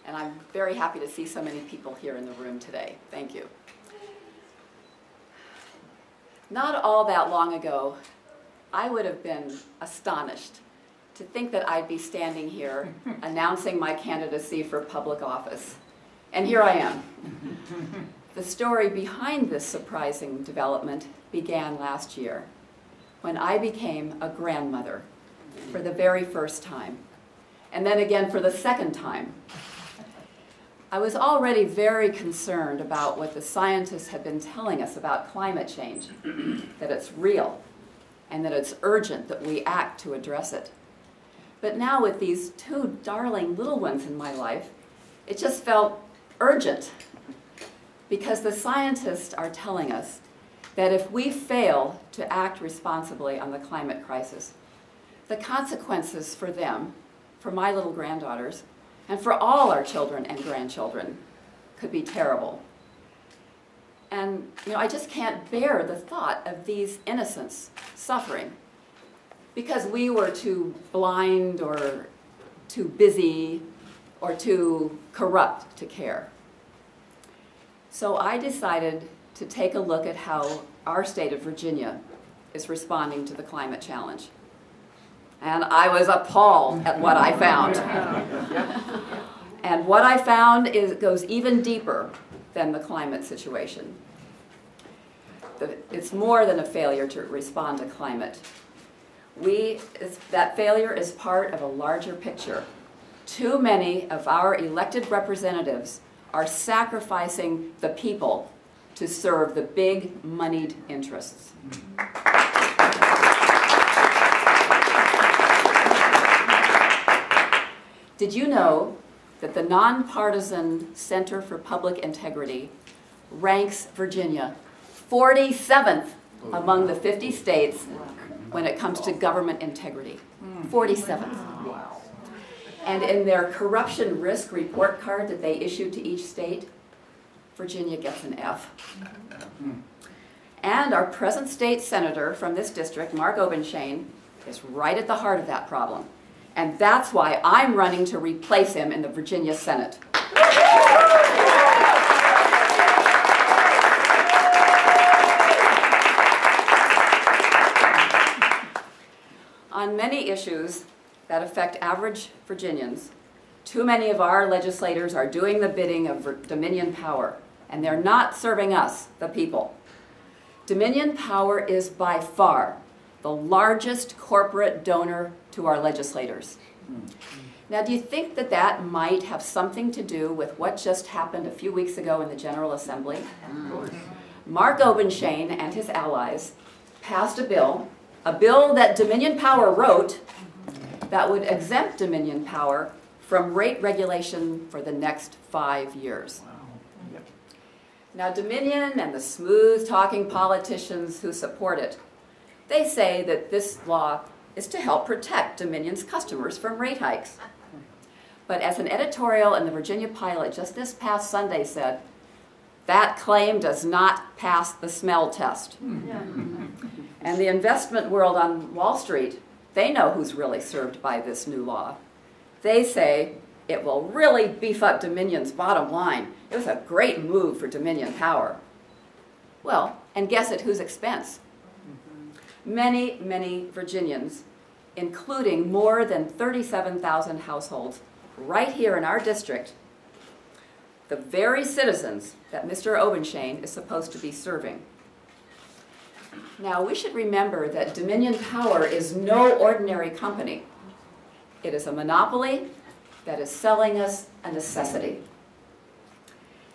And I'm very happy to see so many people here in the room today. Thank you. Not all that long ago, I would have been astonished to think that I'd be standing here announcing my candidacy for public office. And here I am. The story behind this surprising development began last year, when I became a grandmother for the very first time, and then again for the second time. I was already very concerned about what the scientists had been telling us about climate change, that it's real, and that it's urgent that we act to address it. But now with these two darling little ones in my life, it just felt urgent, because the scientists are telling us that if we fail to act responsibly on the climate crisis, the consequences for them, for my little granddaughters, and for all our children and grandchildren could be terrible. And I just can't bear the thought of these innocents suffering because we were too blind or too busy or too corrupt to care. So I decided to take a look at how our state of Virginia is responding to the climate challenge. And I was appalled at what I found. And what I found goes even deeper than the climate situation. It's more than a failure to respond to climate. That failure is part of a larger picture. Too many of our elected representatives are sacrificing the people to serve the big moneyed interests. Did you know that the nonpartisan Center for Public Integrity ranks Virginia 47th among the 50 states when it comes to government integrity? 47th. And in their corruption risk report card that they issue to each state, Virginia gets an F. And our present state senator from this district, Mark Obenshain, is right at the heart of that problem. And that's why I'm running to replace him in the Virginia Senate. On many issues that affect average Virginians, too many of our legislators are doing the bidding of Dominion power, and they're not serving us, the people. Dominion power is by far the largest corporate donor to our legislators. Now, do you think that that might have something to do with what just happened a few weeks ago in the General Assembly? Mark Obenshain and his allies passed a bill that Dominion Power wrote that would exempt Dominion Power from rate regulation for the next 5 years. Now, Dominion and the smooth-talking politicians who support it, they say that this law is to help protect Dominion's customers from rate hikes. But as an editorial in the Virginia Pilot just this past Sunday said, that claim does not pass the smell test. And the investment world on Wall Street, they know who's really served by this new law. They say it will really beef up Dominion's bottom line. It was a great move for Dominion Power. Well, and guess at whose expense? Many, many Virginians, including more than 37,000 households right here in our district, the very citizens that Mr. Obenshain is supposed to be serving. Now, we should remember that Dominion Power is no ordinary company. It is a monopoly that is selling us a necessity.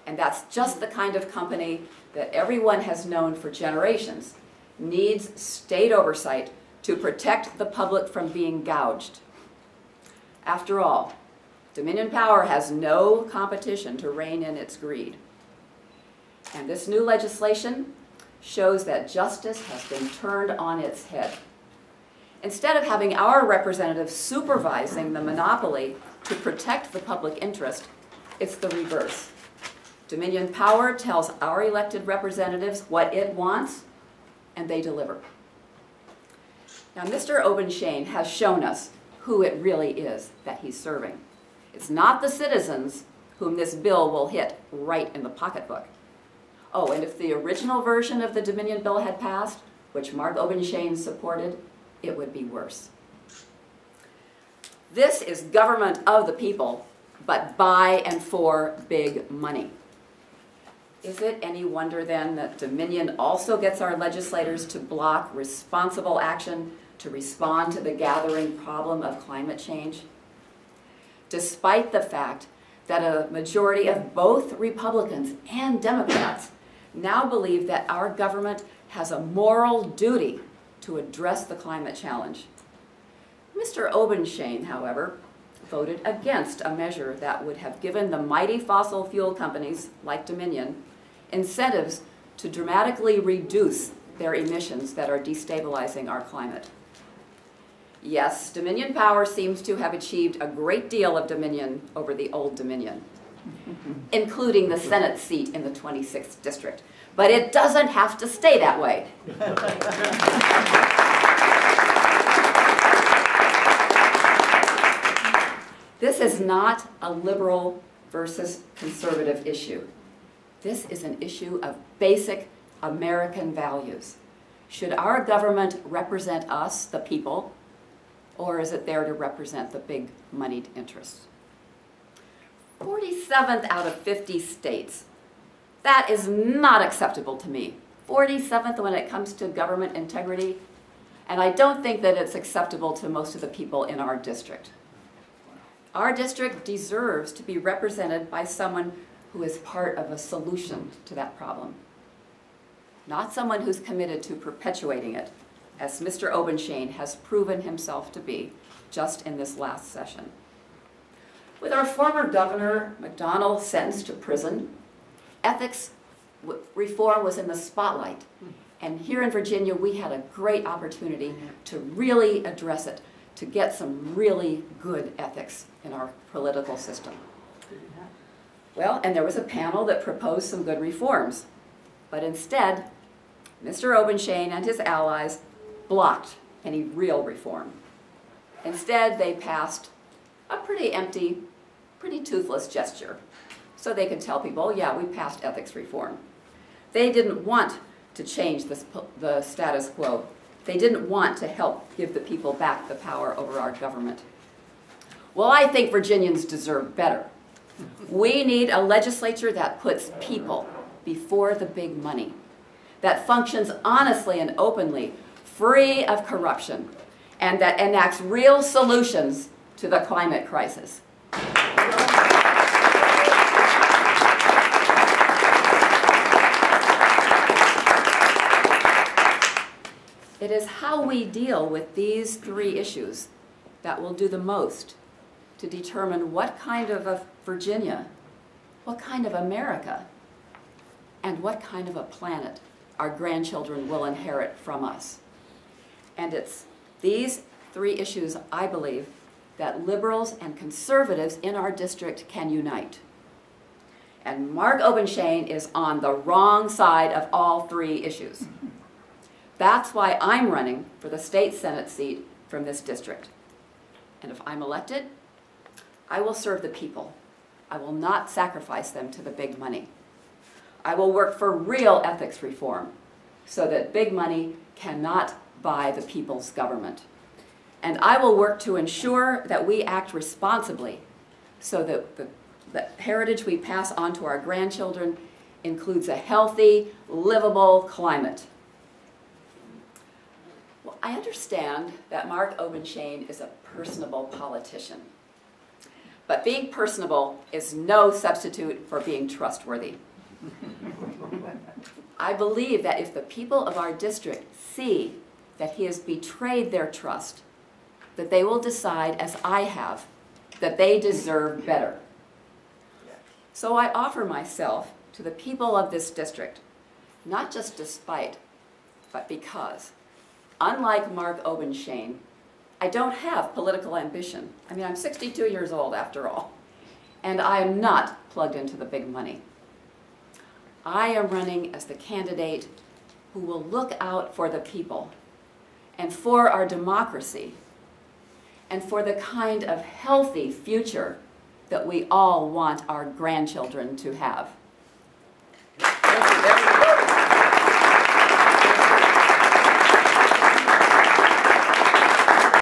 And that's just the kind of company that everyone has known for generations needs state oversight to protect the public from being gouged. After all, Dominion Power has no competition to rein in its greed. And this new legislation shows that justice has been turned on its head. Instead of having our representatives supervising the monopoly to protect the public interest, it's the reverse. Dominion Power tells our elected representatives what it wants, and they deliver. Now, Mr. Obenshain has shown us who it really is that he's serving. It's not the citizens whom this bill will hit right in the pocketbook. Oh, and if the original version of the Dominion bill had passed, which Mark Obenshain supported, it would be worse. This is government of the people, but by and for big money. Is it any wonder then that Dominion also gets our legislators to block responsible action to respond to the gathering problem of climate change? Despite the fact that a majority of both Republicans and Democrats now believe that our government has a moral duty to address the climate challenge. Mr. Obenshain, however, voted against a measure that would have given the mighty fossil fuel companies, like Dominion, incentives to dramatically reduce their emissions that are destabilizing our climate. Yes, Dominion power seems to have achieved a great deal of dominion over the old Dominion, including the Senate seat in the 26th district. But it doesn't have to stay that way. This is not a liberal versus conservative issue. This is an issue of basic American values. Should our government represent us, the people, or is it there to represent the big moneyed interests? 47th out of 50 states. That is not acceptable to me. 47th when it comes to government integrity, and I don't think that it's acceptable to most of the people in our district. Our district deserves to be represented by someone who is part of a solution to that problem, not someone who's committed to perpetuating it, as Mr. Obenshain has proven himself to be just in this last session. With our former governor, McDonnell, sentenced to prison, ethics reform was in the spotlight. And here in Virginia, we had a great opportunity to really address it, to get some really good ethics in our political system. Well, and there was a panel that proposed some good reforms. But instead, Mr. Obenshain and his allies blocked any real reform. Instead, they passed a pretty empty, pretty toothless gesture, so they could tell people, oh, yeah, we passed ethics reform. They didn't want to change the status quo. They didn't want to help give the people back the power over our government. Well, I think Virginians deserve better. We need a legislature that puts people before the big money, that functions honestly and openly, free of corruption, and that enacts real solutions to the climate crisis. It is how we deal with these three issues that will do the most to determine what kind of a Virginia, what kind of America, and what kind of a planet our grandchildren will inherit from us. And it's these three issues, I believe, that liberals and conservatives in our district can unite. And Mark Obenshain is on the wrong side of all three issues. That's why I'm running for the state Senate seat from this district. And if I'm elected, I will serve the people. I will not sacrifice them to the big money. I will work for real ethics reform so that big money cannot buy the people's government. And I will work to ensure that we act responsibly so that the heritage we pass on to our grandchildren includes a healthy, livable climate. Well, I understand that Mark Obenshain is a personable politician. But being personable is no substitute for being trustworthy. I believe that if the people of our district see that he has betrayed their trust, that they will decide, as I have, that they deserve better. So I offer myself to the people of this district, not just despite, but because, unlike Mark Obenshain, I don't have political ambition. I mean, I'm 62 years old after all, and I am not plugged into the big money. I am running as the candidate who will look out for the people and for our democracy and for the kind of healthy future that we all want our grandchildren to have. Thank you very much.